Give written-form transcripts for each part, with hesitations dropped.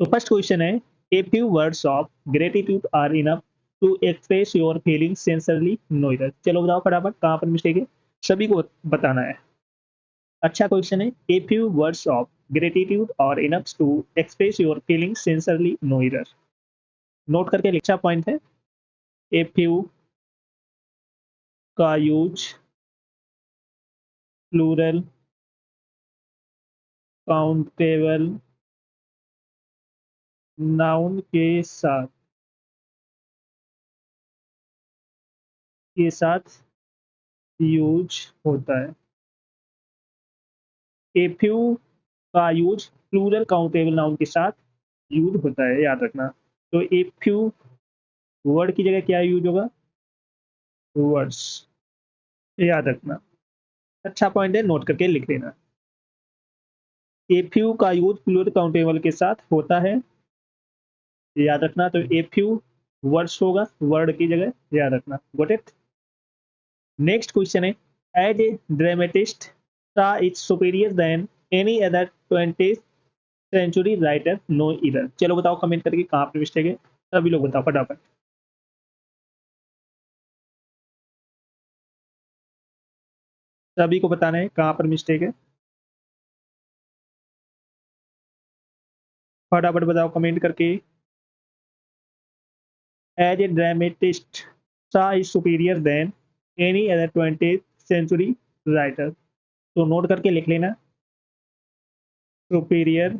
तो first question है, a few words of gratitude are enough to express your feelings sincerely no error. चलो बताओ फटाफट कहाँ पर मिस्टेक है, सभी को बताना है। अच्छा क्वेश्चन है, a few words of gratitude are enough to express your feelings sincerely no error. Note करके लिखा पॉइंट है। ए फ्यू का यूज प्लूरल काउंटेबल नाउन के साथ यूज होता है। ए फ्यू का यूज प्लूरल काउंटेबल नाउन के साथ यूज होता है, याद रखना। तो ए फ्यू वर्ड की जगह क्या यूज होगा, वर्ड्स, याद रखना। अच्छा पॉइंट है, नोट करके लिख लेना। ए फ्यू का यूज प्लूरल काउंटेबल के साथ होता है, याद रखना। तो ए फ्यू वर्ड्स होगा वर्ड की जगह, याद रखना। Got it. नेक्स्ट क्वेश्चन है, as a dramatist Shaw is superior than any other 20th century writer no error. चलो बताओ कमेंट करके कहाँ पे मिस्टेक है, सभी लोग बताओ फटाफट। सभी को बताना है कहाँ पर मिस्टेक है, फटाफट बताओ कमेंट करके। As a dramatist Shaw is superior than any other 20th century writer. तो नोट करके लिख लेना, सुपीरियर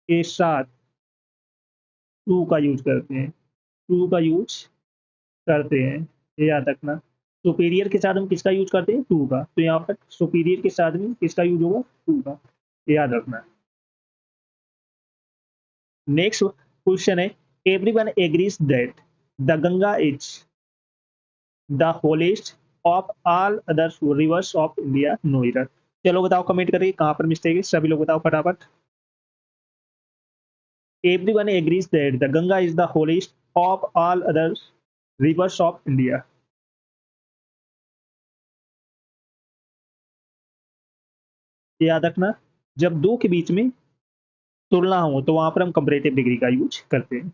के साथ टू का यूज करते हैं, टू का यूज करते हैं, ये याद रखना। सुपीरियर के साथ हम किसका यूज करते हैं, टू का। तो यहाँ पर सुपीरियर के साथ में किसका यूज होगा, टू का, ये याद रखना। नेक्स्ट क्वेश्चन है, everyone agrees that the Ganga is the holiest of all other rivers of India no error. चलो बताओ कमेंट करके कहाँ पर मिस्टेक है, सभी लोग बताओ फटाफट। Everyone agrees that the Ganga is the holiest of all other rivers of India. याद रखना, जब दो के बीच में तुलना हो तो वहां पर हम कंपैरेटिव डिग्री का यूज करते हैं।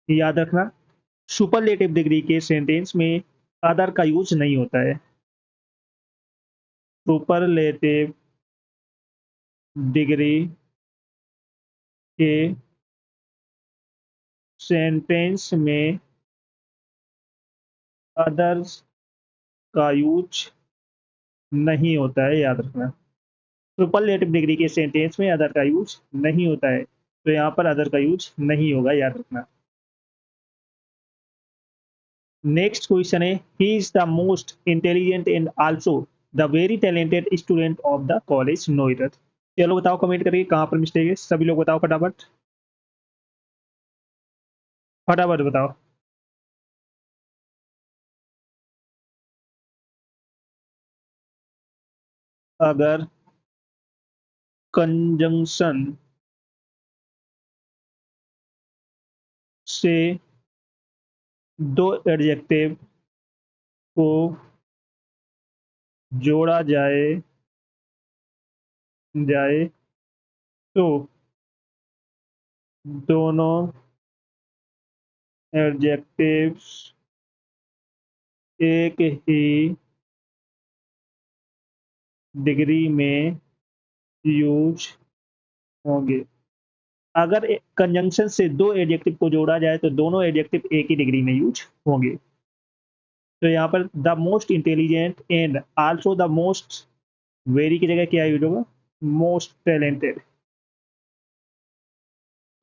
याद रखना, सुपरलेटिव डिग्री के सेंटेंस में अदर का यूज नहीं होता है। सुपरलेटिव डिग्री के सेंटेंस में अदर्स का यूज नहीं होता है, याद रखना। सुपरलेटिव डिग्री के सेंटेंस में अदर का यूज नहीं होता है, तो यहाँ पर अदर का यूज नहीं होगा, याद रखना। नेक्स्ट क्वेश्चन है, he is the most intelligent and also the very talented student of the college Noida. चलो बताओ कमेंट करके कहाँ पर मिस्टेक है, सभी लोग बताओ फटाफट, फटाफट बताओ। अगर कंजंक्शन से दो एडजेक्टिव को जोड़ा जाए तो दोनों एडजेक्टिव्स एक ही डिग्री में यूज होंगे। अगर कंजंक्शन से दो एडजेक्टिव को जोड़ा जाए तो दोनों एडजेक्टिव एक ही डिग्री में यूज होंगे। तो यहाँ पर the most intelligent and also the most, very की जगह क्या यूज होगा, मोस्ट टैलेंटेड।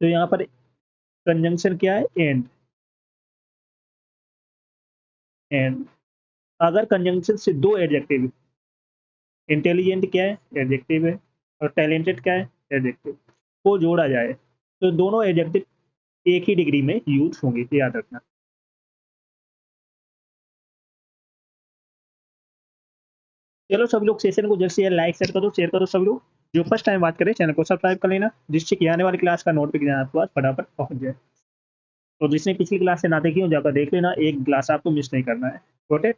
तो यहाँ पर कंजंक्शन क्या है, एंड। अगर कंजंक्शन से दो एडजेक्टिव, इंटेलिजेंट क्या है, एडजेक्टिव है, और टैलेंटेड क्या है, एडजेक्टिव, को जोड़ा जाए तो दोनों एडजेक्टिव एक ही डिग्री में यूज होंगे, याद रखना। चलो सब लोग सेशन को जल्द से जल्द लाइक शेयर करो सब लोग। जो फर्स्ट टाइम बात करें चैनल को सब्सक्राइब कर लेना, जिससे कि आने वाली क्लास का नोटिफिकेशन आपके पास फटाफट पहुंच जाए। तो जिसने पिछली क्लास से ना देखी हो जाकर देख लेना, एक क्लास आपको मिस नहीं करना है। Got it?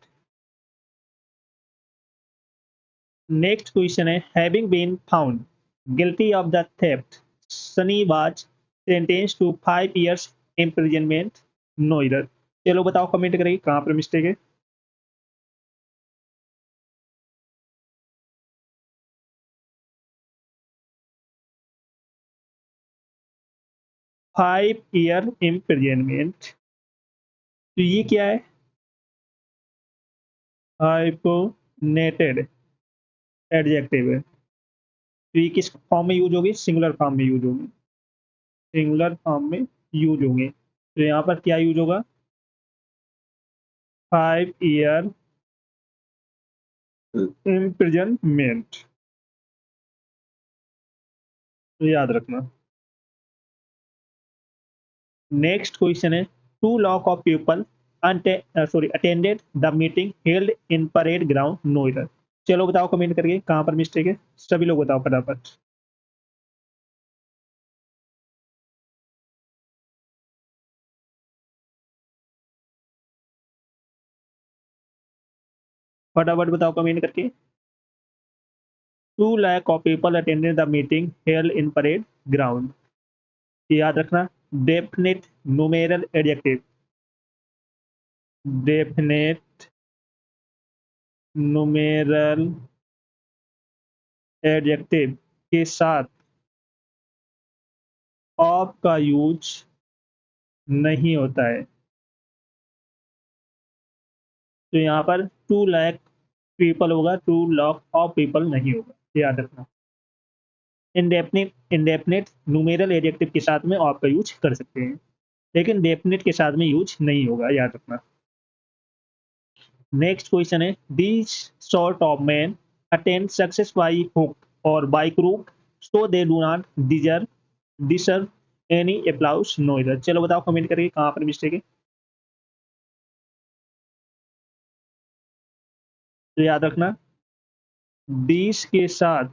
नेक्स्ट क्वेश्चन है, having been found guilty of the theft, Sunny was sentence to 5 years imprisonment, no error. चलो बताओ कमेंट करेंगे कहाँ पर मिस्टेक है। 5 year imprisonment, तो ये क्या है? हाइपोनेटेड एडजेक्टिव है, तो ये किस फॉर्म में यूज होगी? सिंगुलर फॉर्म में यूज होगी। सिंगुलर फॉर्म में यूज होंगे, तो यहाँ पर क्या यूज होगा? 5 year imprisonment, तो याद रखना। नेक्स्ट क्वेश्चन है, two lakh of people attended the meeting held in parade ground Noida. चलो बताओ कमेंट करके कहाँ पर मिस्टेक है, सभी लोग बताओ फटाफट। फटाफट बताओ कमेंट करके। 2 lakh of people attended the meeting held in parade ground, याद रखना। Definite numeral adjective, definite numeral adjective के साथ ऑफ का यूज नहीं होता है, तो यहाँ पर 2 लाख पीपल होगा, 2 लाख ऑफ पीपल नहीं होगा, याद रखना। इंडेफिनिट इंडेफिनिट न्यूमेरल एडजेक्टिव के साथ में ऑफ का यूज कर सकते हैं, लेकिन डेफिनेट के साथ में यूज नहीं होगा, याद रखना। नेक्स्ट क्वेश्चन है, these sort of men attain success by hook or by crook, so they do not deserve any applause, no इधर। चलो बताओ कमेंट करके कहाँ पर मिस्टेक है, तो याद रखना। these के साथ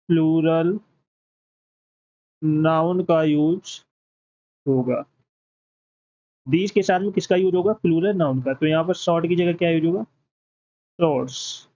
प्लूरल नाउन का यूज होगा। these के साथ में किसका यूज होगा? प्लूरल नाउन का, तो यहाँ पर शॉर्ट की जगह क्या यूज होगा? शॉर्ट्स।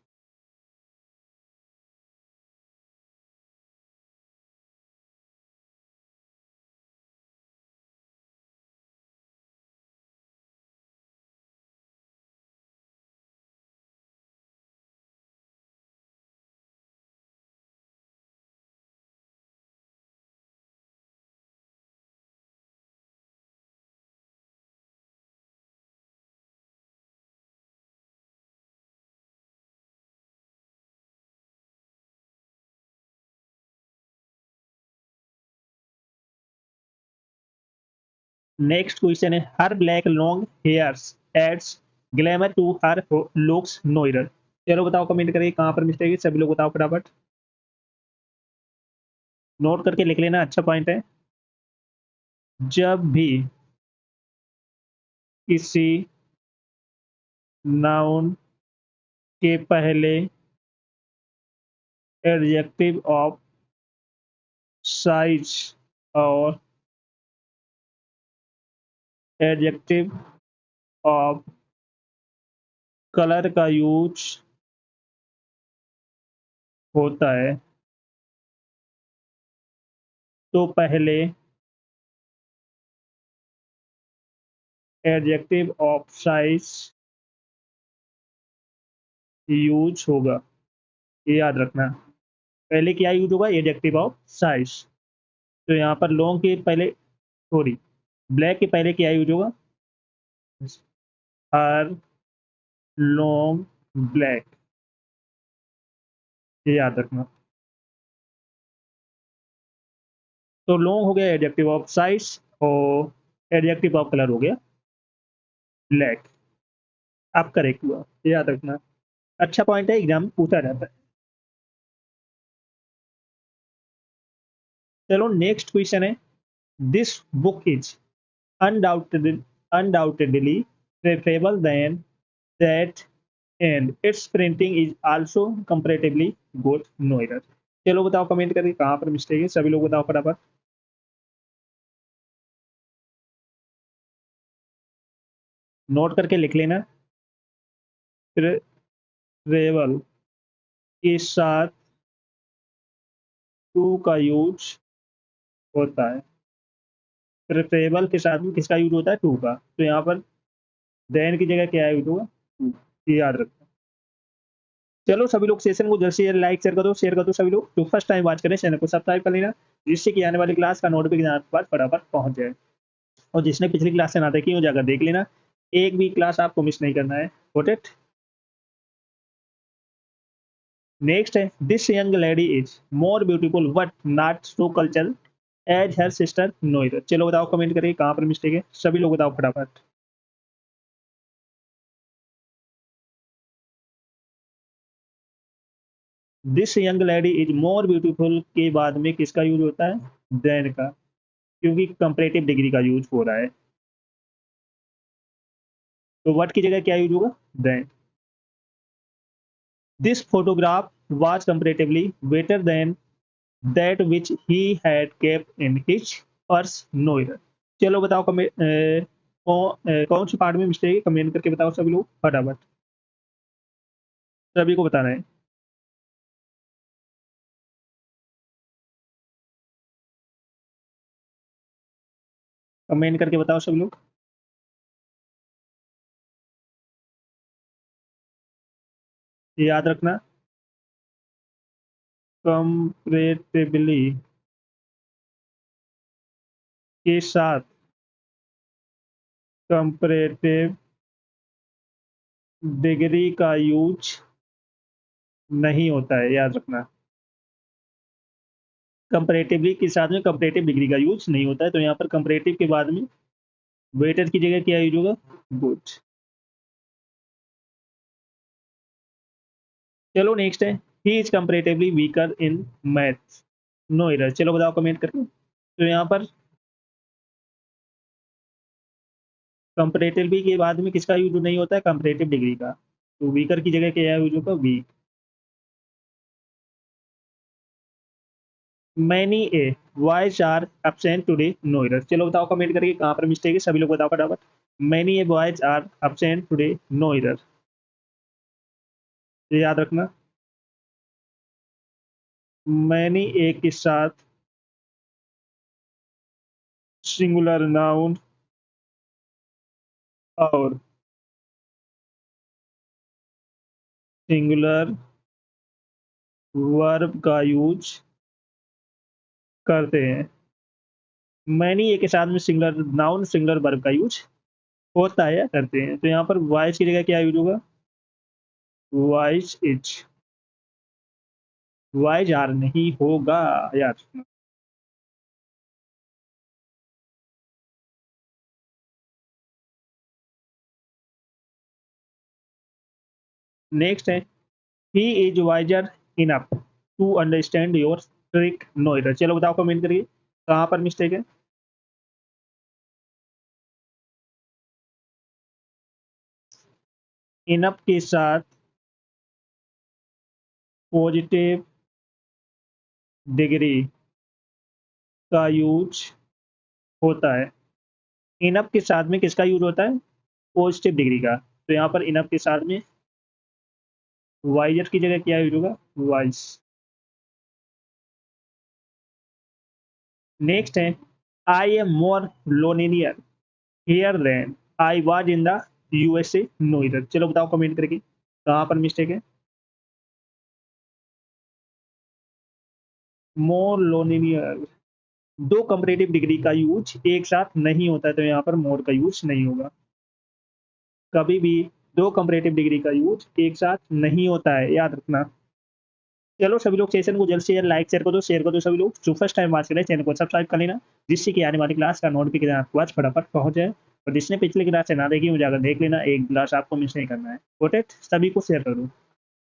नेक्स्ट क्वेश्चन है, her black long hairs adds glamour to her looks, no error. चलो बताओ कमेंट करके कहाँ पर मिस्टेक है, सभी लोग बताओ फटाफट। नोट करके लिख लेना, अच्छा पॉइंट है। जब भी किसी नाउन के पहले एडजेक्टिव ऑफ साइज और एडजेक्टिव ऑफ कलर का यूज होता है, तो पहले एडजेक्टिव ऑफ साइज यूज होगा, ये याद रखना। पहले क्या यूज होगा? Adjective of size. तो यहाँ पर लॉन्ग के पहले, सॉरी, ब्लैक के पहले क्या यूज होगा? हर लॉन्ग ब्लैक, ये याद रखना। तो लॉन्ग हो गया एडजेक्टिव ऑफ साइज, और एडजेक्टिव ऑफ कलर हो गया ब्लैक। आप करेक्ट हुआ, ये याद रखना। अच्छा पॉइंट है, एग्जाम में पूछा जाता है। चलो नेक्स्ट क्वेश्चन है, this book is undoubtedly preferable than that and its printing is also comparatively good, no error। चलो बताओ कमेंट करके कहाँ पर मिस्टेक है, सभी लोग बताओ फटाफट। नोट करके लिख लेना। ट्रेवल के साथ टू का यूज होता है। ट्रेवल के साथ में किसका यूज होता है, टू का। तो यहाँ पर देन की जगह क्या यूज होगा, टू। ये याद रखना। चलो सभी लोग सेशन को जल्द से जल्द लाइक शेयर कर दो सभी लोग। जो फर्स्ट टाइम वॉच करें चैनल को सब्सक्राइब कर लेना, जिससे कि आने वाली क्लास का नोटिफिकेशन आपके पास फटाफट पहुंच जाए। और जिसने पिछली क्लास से ना देखी हो जाकर देख लेना, एक भी क्लास आपको मिस नहीं करना है। Got it. नेक्स्ट है, this young lady is more beautiful but not so cultural as her sister no error. चलो बताओ कमेंट करके कहाँ पर मिस्टेक है, सभी लोग बताओ फटाफट। This young lady is more beautiful के बाद में किसका यूज होता है, देन का, क्योंकि कंपैरेटिव डिग्री का यूज हो रहा है। तो व्हाट की जगह क्या यूज होगा, then. This photograph was comparatively better than that which he had kept in his purse, no error। चलो बताओ कौन सी पार्ट में मिस्टेक है, कमेंट करके बताओ सभी लोग फटाफट, सभी को बताना है। कमेंट करके बताओ सभी लोग। याद रखना, कंपैरेटिवली के साथ कंपैरेटिव डिग्री का यूज नहीं होता है, याद रखना। कंपैरेटिवली के साथ में कंपैरेटिव डिग्री का यूज नहीं होता है, तो यहाँ पर कंपैरेटिव के बाद में बेटर की जगह क्या यूज होगा, गुड। चलो नेक्स्ट है, he is comparatively weaker in maths, no error. चलो बताओ कमेंट करके। तो यहाँ पर कंपैरेटिवली के बाद में किसका यूज नहीं होता है, कंपैरेटिव डिग्री का। तो वीकर की जगह क्या यूज होगा, weak. Many a boys are absent today, no error. चलो बताओ कमेंट करके कहाँ पर मिस्टेक है, सभी लोग बताओ फटाफट। Many a boys are absent today, no error. ये याद रखना। मैनी ए के साथ सिंगुलर नाउन और सिंगुलर वर्ब का यूज करते हैं। मैनी ए के साथ में सिंगुलर नाउन सिंगुलर वर्ब का यूज होता है या करते हैं। तो यहाँ पर वॉइस की जगह क्या यूज होगा, वॉइस इज। वॉइस आर नहीं होगा, यार। नेक्स्ट है, he is wiser enough to understand your trick, no error. चलो बताओ कमेंट करिए कहाँ पर मिस्टेक है। इनफ के साथ पॉजिटिव डिग्री का यूज होता है। इनफ के साथ में किसका यूज होता है, पॉजिटिव डिग्री का। तो यहाँ पर इनफ के साथ में वाइजर की जगह क्या यूज होगा, वाइज। नेक्स्ट है, I am more lonelier here than I was in the USA, no error. चलो बताओ कमेंट करके कहाँ पर मिस्टेक है। मोर लोनियर, दो कंपैरेटिव डिग्री का यूज एक साथ नहीं होता है, तो यहाँ पर मोर का यूज नहीं होगा। कभी भी दो कंपैरेटिव डिग्री का यूज एक साथ नहीं होता है, याद रखना। चलो सभी लोग सेशन को जल्द से जल्द लाइक शेयर कर दो सभी लोग। जो फर्स्ट टाइम वॉच करें चैनल को सब्सक्राइब कर लेना, जिससे कि आने वाली क्लास का नोटिफिकेशन आपके पास फटाफट पहुंच जाए। और जिसने पिछली क्लास से ना देखी हो जाकर देख लेना, एक क्लास आपको मिस नहीं करना है। गॉट इट, सभी को शेयर कर दो।